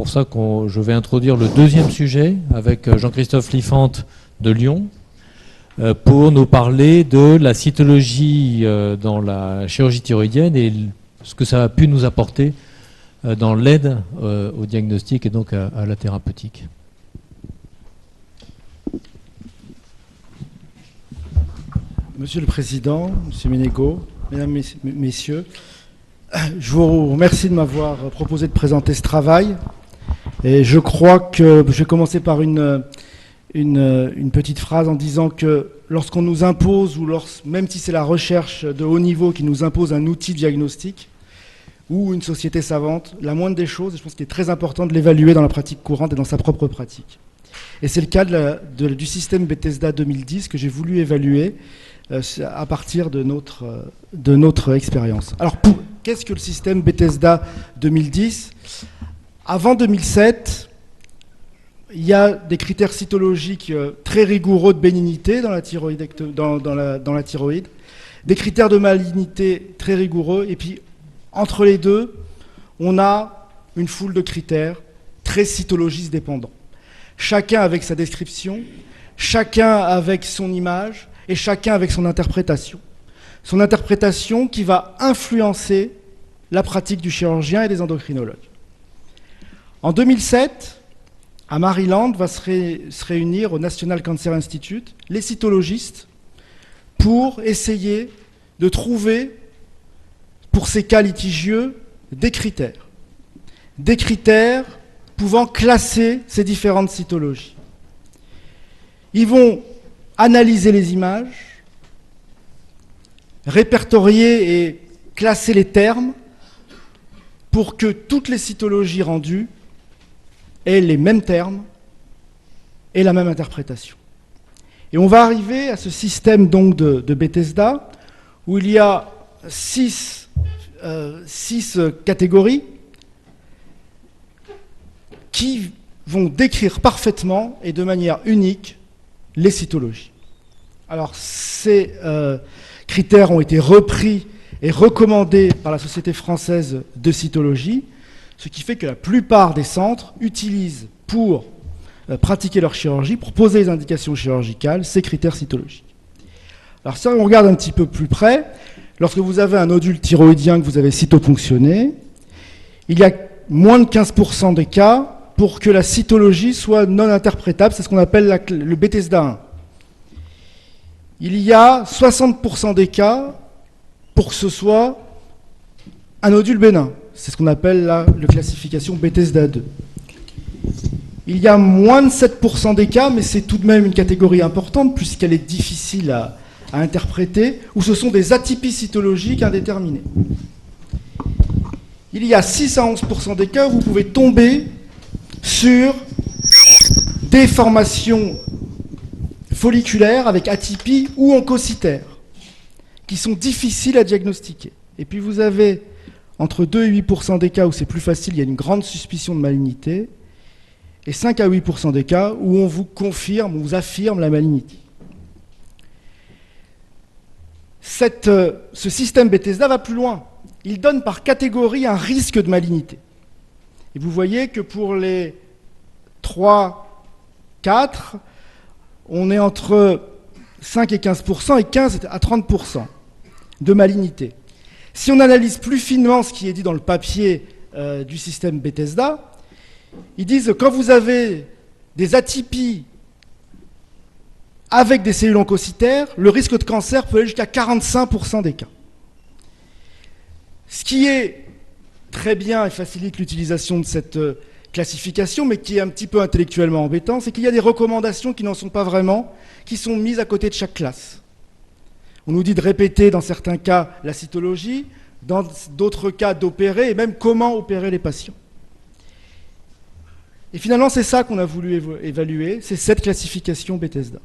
pour ça que je vais introduire le deuxième sujet avec Jean-Christophe Liffante de Lyon pour nous parler de la cytologie dans la chirurgie thyroïdienne et ce que ça a pu nous apporter dans l'aide au diagnostic et donc à la thérapeutique. Monsieur le Président, Monsieur Ménégo, Mesdames, Messieurs, je vous remercie de m'avoir proposé de présenter ce travail. Et je crois que je vais commencer par une petite phrase en disant que lorsqu'on nous impose, ou même si c'est la recherche de haut niveau qui nous impose un outil diagnostique ou une société savante, la moindre des choses, et je pense qu'il est très important de l'évaluer dans la pratique courante et dans sa propre pratique. Et c'est le cas du système Bethesda 2010 que j'ai voulu évaluer à partir de notre expérience. Alors, qu'est-ce que le système Bethesda 2010 ? Avant 2007, il y a des critères cytologiques très rigoureux de bénignité dans la thyroïde, des critères de malignité très rigoureux, et puis entre les deux, on a une foule de critères très cytologistes dépendants. Chacun avec sa description, chacun avec son image, et chacun avec son interprétation. Son interprétation qui va influencer la pratique du chirurgien et des endocrinologues. En 2007, à Maryland, va se réunir au National Cancer Institute les cytologistes pour essayer de trouver, pour ces cas litigieux, des critères pouvant classer ces différentes cytologies. Ils vont analyser les images, répertorier et classer les termes pour que toutes les cytologies rendues aient les mêmes termes et la même interprétation. Et on va arriver à ce système donc de Bethesda où il y a six catégories qui vont décrire parfaitement et de manière unique les cytologies. Alors, ces critères ont été repris et recommandés par la Société française de cytologie, ce qui fait que la plupart des centres utilisent pour pratiquer leur chirurgie, pour poser les indications chirurgicales, ces critères cytologiques. Alors, si on regarde un petit peu plus près, lorsque vous avez un nodule thyroïdien que vous avez cytoponctionné, il y a moins de 15% des cas pour que la cytologie soit non interprétable, c'est ce qu'on appelle le Bethesda 1. Il y a 60% des cas pour que ce soit un nodule bénin, c'est ce qu'on appelle la classification Bethesda 2. Il y a moins de 7% des cas, mais c'est tout de même une catégorie importante puisqu'elle est difficile à interpréter, où ce sont des atypies cytologiques indéterminées. Il y a 6 à 11% des cas où vous pouvez tomber sur des formations folliculaires avec atypie ou oncocytaires, qui sont difficiles à diagnostiquer. Et puis vous avez entre 2 et 8% des cas où c'est plus facile, il y a une grande suspicion de malignité, et 5 à 8% des cas où on vous confirme, on vous affirme la malignité. Ce système Bethesda va plus loin. Il donne par catégorie un risque de malignité. Et vous voyez que pour les 3, 4, on est entre 5 et 15% et 15 à 30% de malignité. Si on analyse plus finement ce qui est dit dans le papier du système Bethesda, ils disent que quand vous avez des atypies avec des cellules oncocytaires, le risque de cancer peut aller jusqu'à 45% des cas. Ce qui est très bien et facilite l'utilisation de cette classification, mais qui est un petit peu intellectuellement embêtant, c'est qu'il y a des recommandations qui n'en sont pas vraiment, qui sont mises à côté de chaque classe. On nous dit de répéter dans certains cas la cytologie, dans d'autres cas d'opérer, et même comment opérer les patients. Et finalement, c'est ça qu'on a voulu évaluer, c'est cette classification Bethesda.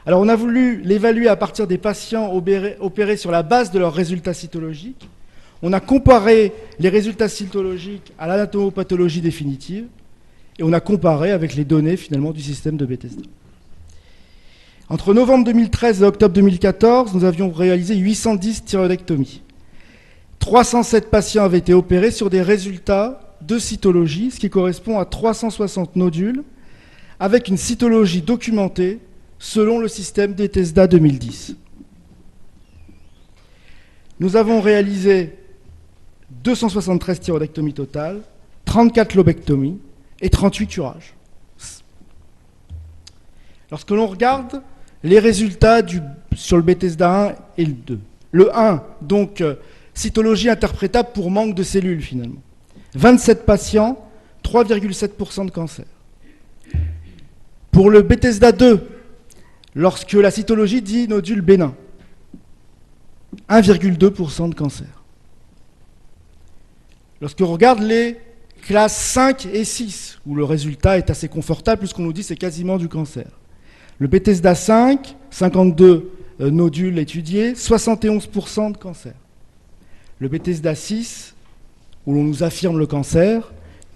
Alors on a voulu l'évaluer à partir des patients opérés sur la base de leurs résultats cytologiques. On a comparé les résultats cytologiques à l'anatomopathologie définitive et on a comparé avec les données finalement du système de Bethesda. Entre novembre 2013 et octobre 2014, nous avions réalisé 810 thyroïdectomies. 307 patients avaient été opérés sur des résultats de cytologie, ce qui correspond à 360 nodules, avec une cytologie documentée selon le système Bethesda 2010. Nous avons réalisé 273 thyroïdectomies totales, 34 lobectomies et 38 curages. Lorsque l'on regarde les résultats sur le Bethesda 1 et le 2, le 1, donc cytologie interprétable pour manque de cellules finalement. 27 patients, 3,7% de cancer. Pour le Bethesda 2, lorsque la cytologie dit nodule bénin, 1,2% de cancer. Lorsque l'on regarde les classes 5 et 6, où le résultat est assez confortable, puisqu'on nous dit que c'est quasiment du cancer. Le Bethesda 5, 52 nodules étudiés, 71% de cancer. Le Bethesda 6, où l'on nous affirme le cancer,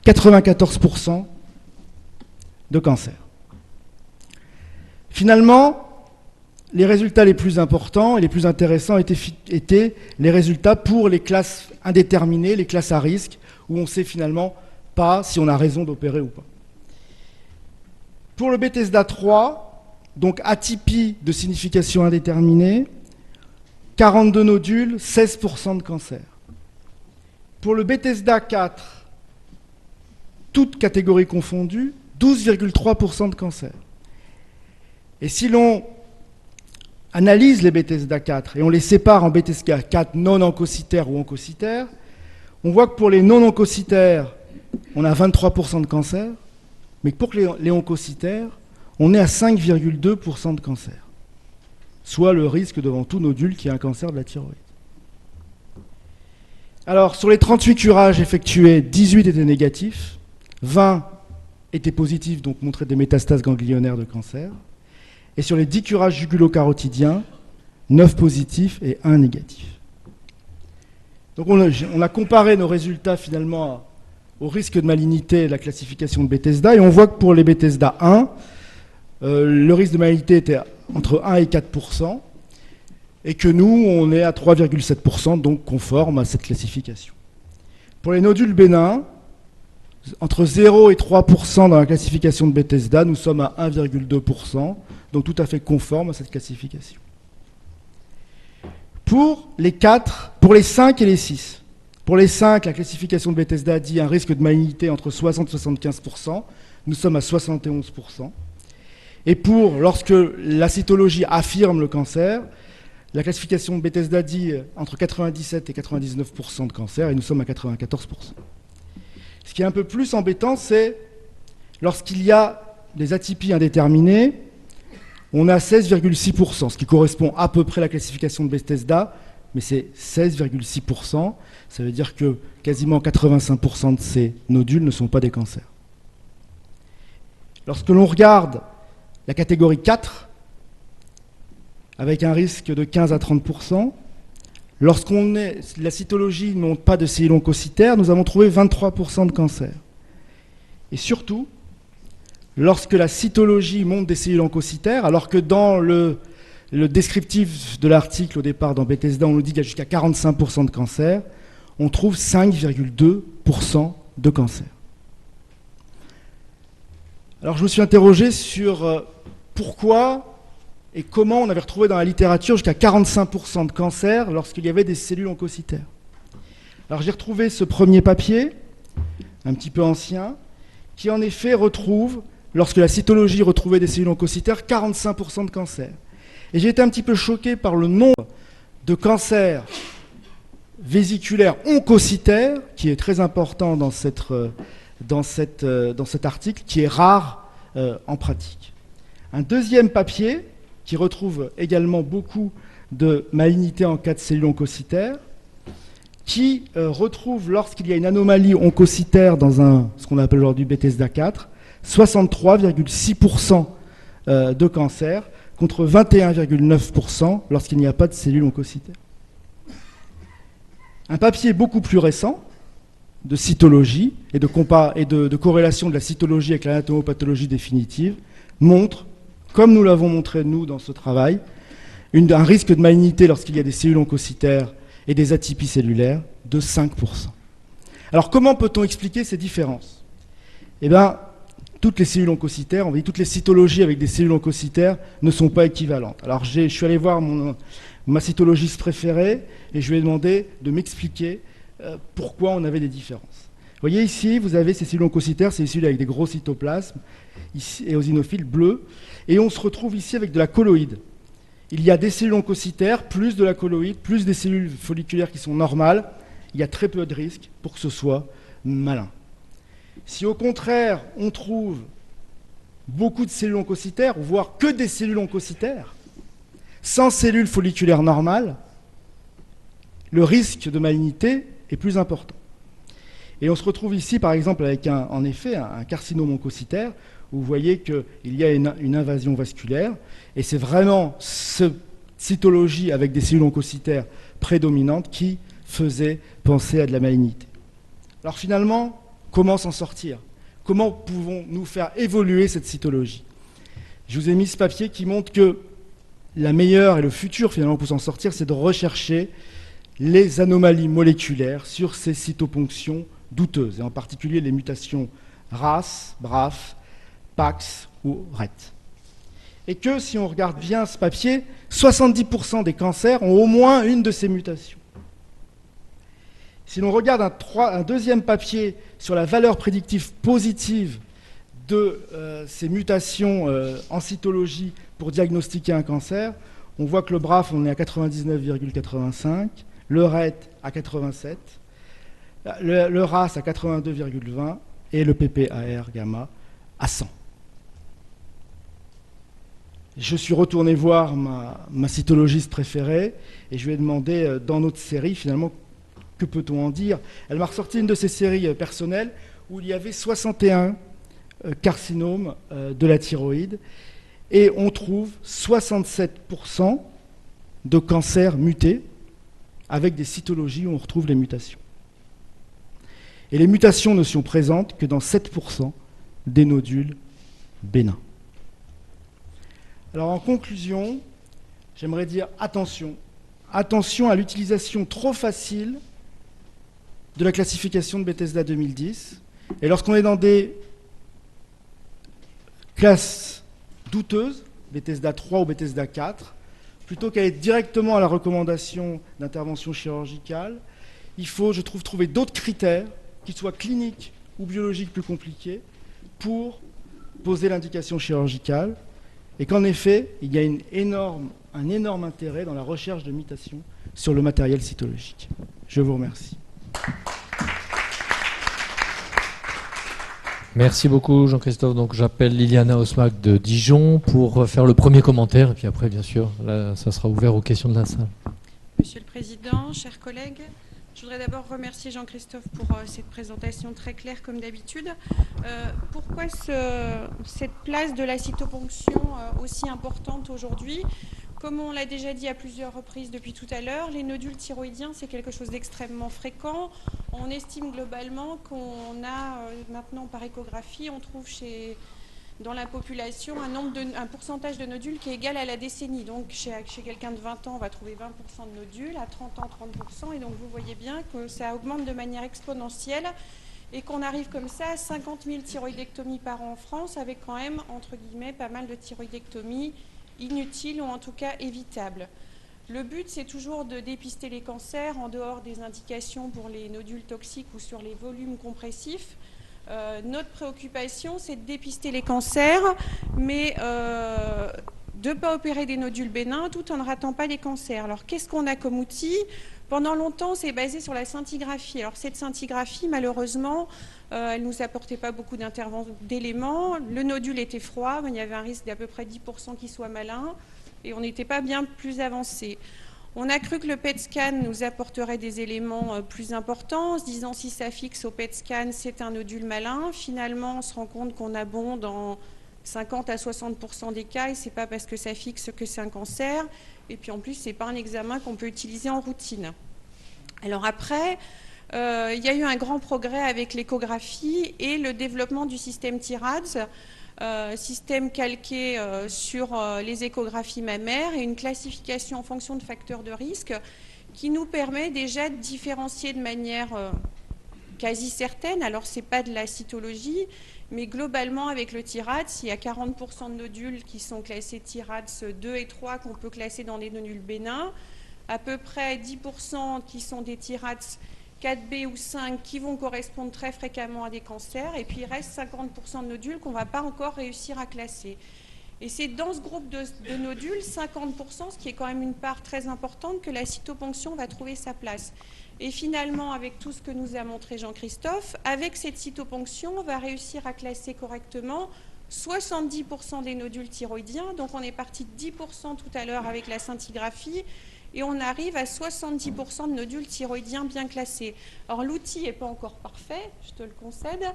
94% de cancer. Finalement, les résultats les plus importants et les plus intéressants étaient les résultats pour les classes indéterminées, les classes à risque, où on ne sait finalement pas si on a raison d'opérer ou pas. Pour le Bethesda 3, donc atypie de signification indéterminée, 42 nodules, 16% de cancer. Pour le Bethesda 4, toutes catégories confondues, 12,3% de cancer. Et si l'on analyse les Bethesda 4 et on les sépare en Bethesda 4 non oncocytaires ou oncocytaires, on voit que pour les non oncocytaires, on a 23% de cancer, mais pour les oncocytaires, on est à 5,2% de cancer, soit le risque devant tout nodule qui est un cancer de la thyroïde. Alors, sur les 38 curages effectués, 18 étaient négatifs, 20 étaient positifs, donc montraient des métastases ganglionnaires de cancer. Et sur les 10 curages jugulo-carotidiens, 9 positifs et 1 négatif. Donc on a comparé nos résultats finalement au risque de malignité de la classification de Bethesda, et on voit que pour les Bethesda 1, le risque de malignité était entre 1 et 4%, et que nous, on est à 3,7%, donc conforme à cette classification. Pour les nodules bénins, entre 0 et 3% dans la classification de Bethesda, nous sommes à 1,2%, donc tout à fait conforme à cette classification. Pour les 5 et les 6, pour les 5, la classification de Bethesda dit un risque de malignité entre 60 et 75%, nous sommes à 71%. Et lorsque la cytologie affirme le cancer, la classification de Bethesda dit entre 97 et 99% de cancer, et nous sommes à 94%. Ce qui est un peu plus embêtant, c'est lorsqu'il y a des atypies indéterminées, on a 16,6%, ce qui correspond à peu près à la classification de Bethesda, mais c'est 16,6%. Ça veut dire que quasiment 85% de ces nodules ne sont pas des cancers. Lorsque l'on regarde la catégorie 4, avec un risque de 15 à 30%, la cytologie ne montre pas de cellules oncocytaires, nous avons trouvé 23% de cancer. Et surtout, lorsque la cytologie montre des cellules oncocytaires, alors que dans le descriptif de l'article au départ dans Bethesda, on nous dit qu'il y a jusqu'à 45% de cancer, on trouve 5,2% de cancer. Alors je me suis interrogé sur pourquoi et comment on avait retrouvé dans la littérature jusqu'à 45% de cancer lorsqu'il y avait des cellules oncocytaires. Alors j'ai retrouvé ce premier papier, un petit peu ancien, qui en effet retrouve, lorsque la cytologie retrouvait des cellules oncocytaires, 45% de cancer. Et j'ai été un petit peu choqué par le nombre de cancers vésiculaires oncocytaires, qui est très important dans cet article, qui est rare en pratique. Un deuxième papier, qui retrouve également beaucoup de malignité en cas de cellules oncocytaires, qui retrouve, lorsqu'il y a une anomalie oncocytaire dans ce qu'on appelle aujourd'hui Bethesda 4, 63,6% de cancer, contre 21,9% lorsqu'il n'y a pas de cellules oncocytaires. Un papier beaucoup plus récent, de cytologie et de corrélation de la cytologie avec l'anatomopathologie définitive, montre, comme nous l'avons montré nous dans ce travail, un risque de malignité lorsqu'il y a des cellules oncocytaires et des atypies cellulaires de 5%. Alors comment peut-on expliquer ces différences? Eh bien, toutes les cellules oncocytaires, on va dire toutes les cytologies avec des cellules oncocytaires ne sont pas équivalentes. Alors je suis allé voir ma cytologiste préférée et je lui ai demandé de m'expliquer pourquoi on avait des différences. Vous voyez ici, vous avez ces cellules oncocytaires, c'est des cellules avec des gros cytoplasmes, ici, éosinophiles bleus, et on se retrouve ici avec de la colloïde. Il y a des cellules oncocytaires, plus de la colloïde, plus des cellules folliculaires qui sont normales. Il y a très peu de risques pour que ce soit malin. Si au contraire, on trouve beaucoup de cellules oncocytaires, voire que des cellules oncocytaires, sans cellules folliculaires normales, le risque de malignité est plus important. Et on se retrouve ici, par exemple, avec en effet un carcinome oncocytaire, où vous voyez qu'il y a une invasion vasculaire, et c'est vraiment cette cytologie avec des cellules oncocytaires prédominantes qui faisait penser à de la malignité. Alors finalement, comment s'en sortir? Comment pouvons-nous faire évoluer cette cytologie? Je vous ai mis ce papier qui montre que la meilleure et le futur finalement pour s'en sortir, c'est de rechercher les anomalies moléculaires sur ces cytoponctions douteuses, et en particulier les mutations RAS, BRAF, PAX ou RET. Et que si on regarde bien ce papier, 70% des cancers ont au moins une de ces mutations. Si l'on regarde un deuxième papier sur la valeur prédictive positive de ces mutations en cytologie pour diagnostiquer un cancer, on voit que le BRAF, on est à 99,85, le RET à 87, le RAS à 82,20 et le PPAR gamma à 100. Je suis retourné voir ma cytologiste préférée et je lui ai demandé dans notre série finalement que peut-on en dire. Elle m'a ressorti une de ses séries personnelles où il y avait 61 carcinomes de la thyroïde et on trouve 67% de cancers mutés avec des cytologies où on retrouve les mutations. Et les mutations ne sont présentes que dans 7% des nodules bénins. Alors en conclusion, j'aimerais dire attention à l'utilisation trop facile de la classification de Bethesda 2010. Et lorsqu'on est dans des classes douteuses, Bethesda 3 ou Bethesda 4, plutôt qu'aller directement à la recommandation d'intervention chirurgicale, il faut, je trouve, trouver d'autres critères, qu'ils soient cliniques ou biologiques plus compliqués, pour poser l'indication chirurgicale, et qu'en effet, il y a un énorme intérêt dans la recherche de mutations sur le matériel cytologique. Je vous remercie. Merci beaucoup Jean-Christophe. Donc j'appelle Liliana Osmak de Dijon pour faire le premier commentaire et puis après bien sûr là, ça sera ouvert aux questions de la salle. Monsieur le Président, chers collègues, je voudrais d'abord remercier Jean-Christophe pour cette présentation très claire comme d'habitude. Pourquoi cette place de la cytoponction aussi importante aujourd'hui ? Comme on l'a déjà dit à plusieurs reprises depuis tout à l'heure, les nodules thyroïdiens, c'est quelque chose d'extrêmement fréquent. On estime globalement qu'on a maintenant par échographie, on trouve dans la population un pourcentage de nodules qui est égal à la décennie. Donc chez quelqu'un de 20 ans, on va trouver 20% de nodules, à 30 ans, 30%. Et donc vous voyez bien que ça augmente de manière exponentielle et qu'on arrive comme ça à 50 000 thyroïdectomies par an en France, avec quand même, entre guillemets, pas mal de thyroïdectomies inutiles ou en tout cas évitables. Le but, c'est toujours de dépister les cancers en dehors des indications pour les nodules toxiques ou sur les volumes compressifs. Notre préoccupation, c'est de dépister les cancers, mais de ne pas opérer des nodules bénins tout en ne ratant pas les cancers. Alors, qu'est-ce qu'on a comme outil ? Pendant longtemps, c'est basé sur la scintigraphie. Alors, cette scintigraphie, malheureusement, elle ne nous apportait pas beaucoup d'éléments. Le nodule était froid, mais il y avait un risque d'à peu près 10% qu'il soit malin, et on n'était pas bien plus avancé. On a cru que le PET scan nous apporterait des éléments plus importants, en se disant si ça fixe au PET scan, c'est un nodule malin. Finalement, on se rend compte qu'on a bon dans 50 à 60% des cas, et ce n'est pas parce que ça fixe que c'est un cancer. Et puis en plus, ce n'est pas un examen qu'on peut utiliser en routine. Alors après, il y a eu un grand progrès avec l'échographie et le développement du système TIRADS, système calqué sur les échographies mammaires et une classification en fonction de facteurs de risque qui nous permet déjà de différencier de manière quasi certaine, alors c'est pas de la cytologie, mais globalement avec le TIRADS, il y a 40% de nodules qui sont classés TIRADS 2 et 3 qu'on peut classer dans des nodules bénins, à peu près 10% qui sont des TIRADS 4B ou 5 qui vont correspondre très fréquemment à des cancers, et puis il reste 50% de nodules qu'on ne va pas encore réussir à classer. Et c'est dans ce groupe de nodules, 50%, ce qui est quand même une part très importante, que la cytoponction va trouver sa place. Et finalement, avec tout ce que nous a montré Jean-Christophe, avec cette cytoponction, on va réussir à classer correctement 70% des nodules thyroïdiens. Donc on est parti de 10% tout à l'heure avec la scintigraphie, et on arrive à 70% de nodules thyroïdiens bien classés. Alors l'outil n'est pas encore parfait, je te le concède,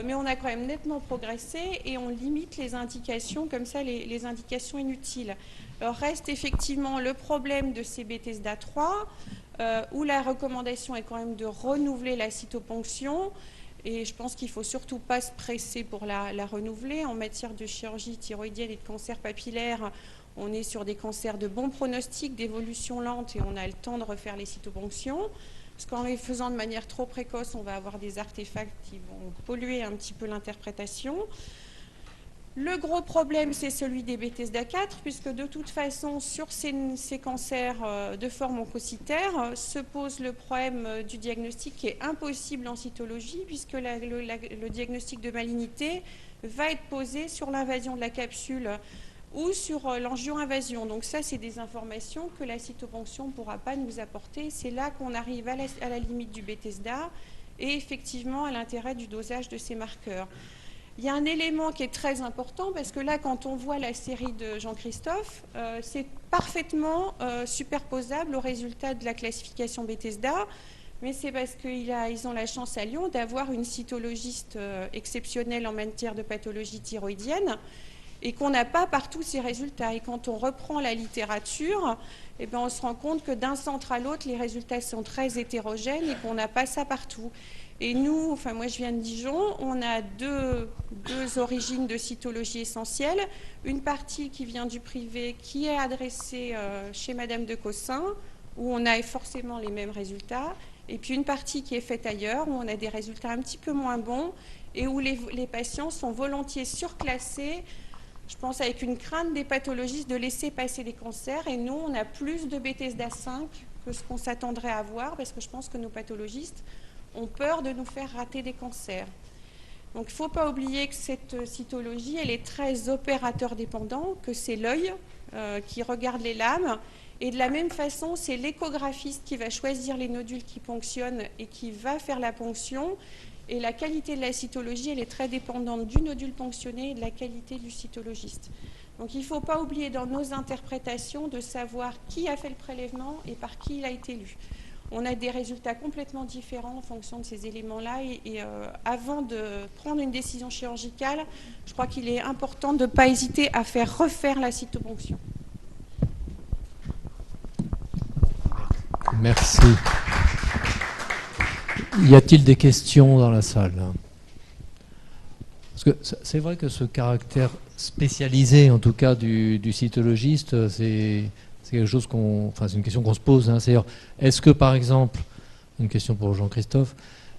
mais on a quand même nettement progressé et on limite les indications, comme ça, les indications inutiles. Alors reste effectivement le problème de ces Bethesda 3, où la recommandation est quand même de renouveler la cytoponction. Et je pense qu'il ne faut surtout pas se presser pour la renouveler. En matière de chirurgie thyroïdienne et de cancer papillaire, on est sur des cancers de bon pronostic, d'évolution lente, et on a le temps de refaire les cytoponctions. Parce qu'en les faisant de manière trop précoce, on va avoir des artefacts qui vont polluer un petit peu l'interprétation. Le gros problème, c'est celui des Bethesda 4, puisque de toute façon, sur ces cancers de forme oncocytaire, se pose le problème du diagnostic qui est impossible en cytologie, puisque le diagnostic de malignité va être posé sur l'invasion de la capsule ou sur l'angio-invasion. Donc ça, c'est des informations que la cytoponction ne pourra pas nous apporter. C'est là qu'on arrive à la limite du Bethesda et effectivement à l'intérêt du dosage de ces marqueurs. Il y a un élément qui est très important, parce que là, quand on voit la série de Jean-Christophe, c'est parfaitement superposable aux résultats de la classification Bethesda, mais c'est parce qu'ils ont la chance à Lyon d'avoir une cytologiste exceptionnelle en matière de pathologie thyroïdienne, et qu'on n'a pas partout ces résultats. Et quand on reprend la littérature, eh bien, on se rend compte que d'un centre à l'autre, les résultats sont très hétérogènes et qu'on n'a pas ça partout. Et nous, enfin moi je viens de Dijon, on a deux origines de cytologie essentielles. Une partie qui vient du privé, qui est adressée chez Madame de Cossin, où on a forcément les mêmes résultats. Et puis une partie qui est faite ailleurs, où on a des résultats un petit peu moins bons et où les patients sont volontiers surclassés. Je pense avec une crainte des pathologistes de laisser passer des cancers. Et nous, on a plus de Bethesda 5 que ce qu'on s'attendrait à avoir, parce que je pense que nos pathologistes ont peur de nous faire rater des cancers. Donc il ne faut pas oublier que cette cytologie, elle est très opérateur dépendante, que c'est l'œil qui regarde les lames. Et de la même façon, c'est l'échographiste qui va choisir les nodules qui ponctionnent et qui va faire la ponction. Et la qualité de la cytologie, elle est très dépendante du nodule ponctionné et de la qualité du cytologiste. Donc il ne faut pas oublier dans nos interprétations de savoir qui a fait le prélèvement et par qui il a été lu. On a des résultats complètement différents en fonction de ces éléments-là. Et avant de prendre une décision chirurgicale, je crois qu'il est important de ne pas hésiter à faire refaire la cytoponction. Merci. Y a-t-il des questions dans la salle? Parce que c'est vrai que ce caractère spécialisé, en tout cas du cytologiste, c'est quelque chose c'est une question qu'on se pose. C'est-à-dire, est-ce que par exemple, une question pour Jean-Christophe,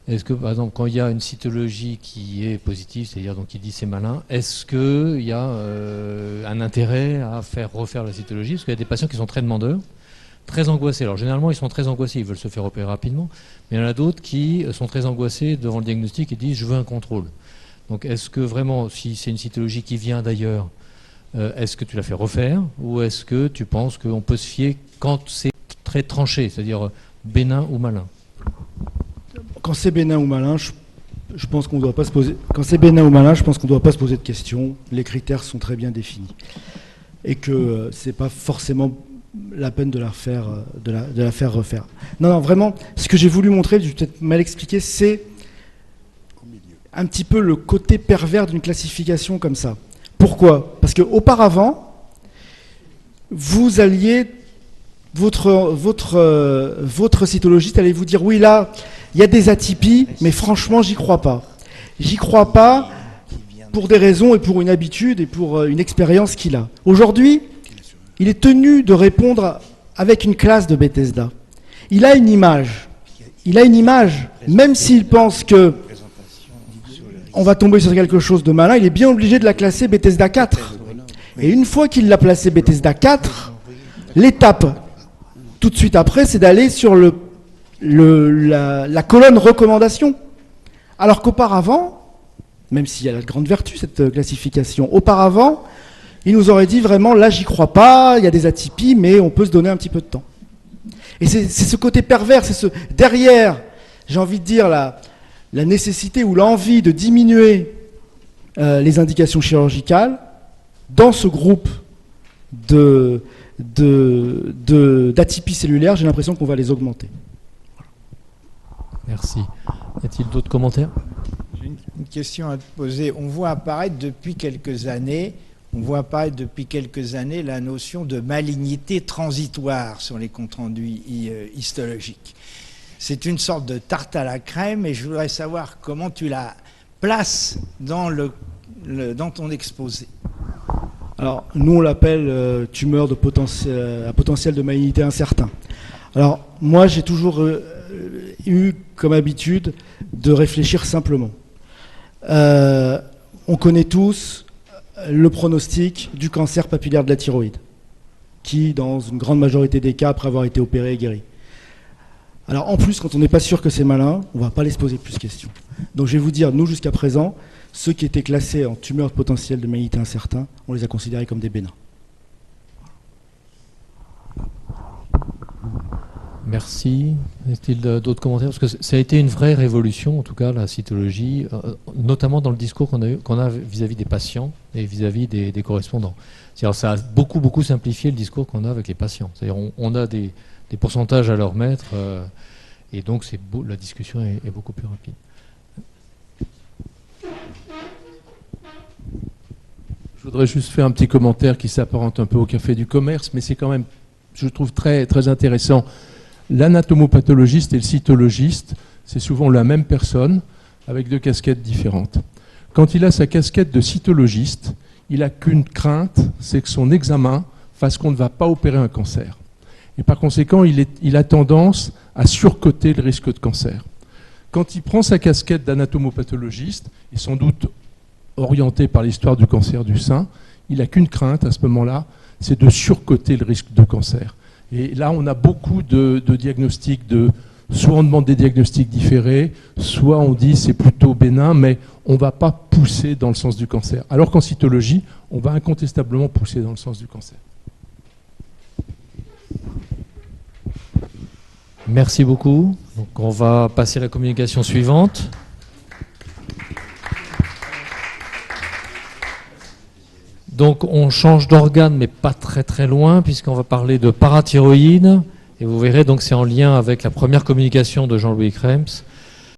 est-ce que par exemple quand il y a une cytologie qui est positive, c'est-à-dire donc qui dit c'est malin, est-ce qu'il y a un intérêt à refaire la cytologie? Parce qu'il y a des patients qui sont très demandeurs, très angoissés. Alors généralement ils sont très angoissés, ils veulent se faire opérer rapidement, mais il y en a d'autres qui sont très angoissés devant le diagnostic et disent je veux un contrôle. Donc est-ce que vraiment, si c'est une cytologie qui vient d'ailleurs, est-ce que tu la fais refaire, ou est-ce que tu penses qu'on peut se fier quand c'est très tranché, c'est-à-dire bénin ou malin? Quand c'est bénin ou malin, je pense qu'on ne doit pas se poser. Quand c'est bénin ou malin, je pense qu'on ne doit pas se poser de questions. Les critères sont très bien définis et que c'est pas forcément la peine de la faire refaire. Non, vraiment, ce que j'ai voulu montrer, j'ai peut-être mal expliqué, c'est un petit peu le côté pervers d'une classification comme ça. Pourquoi? Parce qu'auparavant, vous alliez, votre cytologiste allait vous dire oui, là, il y a des atypies, mais franchement, j'y crois pas. J'y crois pas pour des raisons et pour une habitude et pour une expérience qu'il a. Aujourd'hui, il est tenu de répondre avec une classe de Bethesda. Il a une image. il a une image. Même s'il pense que on va tomber sur quelque chose de malin, il est bien obligé de la classer Bethesda 4. Et une fois qu'il l'a placé Bethesda 4, l'étape tout de suite après, c'est d'aller sur la colonne recommandation. Alors qu'auparavant, même s'il y a la grande vertu, cette classification, auparavant, il nous aurait dit vraiment, là j'y crois pas, il y a des atypies, mais on peut se donner un petit peu de temps. Et c'est ce côté pervers, c'est ce derrière, j'ai envie de dire, la nécessité ou l'envie de diminuer les indications chirurgicales dans ce groupe d'atypies cellulaires, j'ai l'impression qu'on va les augmenter. Merci. Y a-t-il d'autres commentaires? J'ai une question à te poser. On voit apparaître depuis quelques années la notion de malignité transitoire sur les comptes rendus histologiques. C'est une sorte de tarte à la crème et je voudrais savoir comment tu la places dans ton exposé. Alors, nous, on l'appelle tumeur à potentiel de malignité incertain. Alors, moi, j'ai toujours eu comme habitude de réfléchir simplement. On connaît tous le pronostic du cancer papillaire de la thyroïde, qui, dans une grande majorité des cas, après avoir été opéré, est guéri. Alors, en plus, quand on n'est pas sûr que c'est malin, on ne va pas les se poser plus de questions. Donc, je vais vous dire, nous, jusqu'à présent, ceux qui étaient classés en tumeur potentielle de malignité incertain, on les a considérés comme des bénins. Merci. Est-il d'autres commentaires? Parce que ça a été une vraie révolution, en tout cas, la cytologie, notamment dans le discours qu'on a vis-à-vis des patients et vis-à-vis des correspondants. C'est-à-dire, ça a beaucoup simplifié le discours qu'on a avec les patients. C'est-à-dire, on a des pourcentages à leur mettre, et donc la discussion est beaucoup plus rapide. Je voudrais juste faire un petit commentaire qui s'apparente un peu au café du commerce, mais c'est quand même, je trouve, très, très intéressant. L'anatomopathologiste et le cytologiste, c'est souvent la même personne avec deux casquettes différentes. Quand il a sa casquette de cytologiste, il n'a qu'une crainte, c'est que son examen fasse qu'on ne va pas opérer un cancer. Et par conséquent, il a tendance à surcoter le risque de cancer. Quand il prend sa casquette d'anatomopathologiste, et sans doute orienté par l'histoire du cancer du sein, il n'a qu'une crainte à ce moment-là, c'est de surcoter le risque de cancer. Et là, on a beaucoup de diagnostics, soit on demande des diagnostics différés, soit on dit c'est plutôt bénin, mais on ne va pas pousser dans le sens du cancer. Alors qu'en cytologie, on va incontestablement pousser dans le sens du cancer. Merci beaucoup. Donc on va passer à la communication suivante. Donc on change d'organe, mais pas très loin, puisqu'on va parler de parathyroïde. Et vous verrez, donc c'est en lien avec la première communication de Jean-Louis Kremps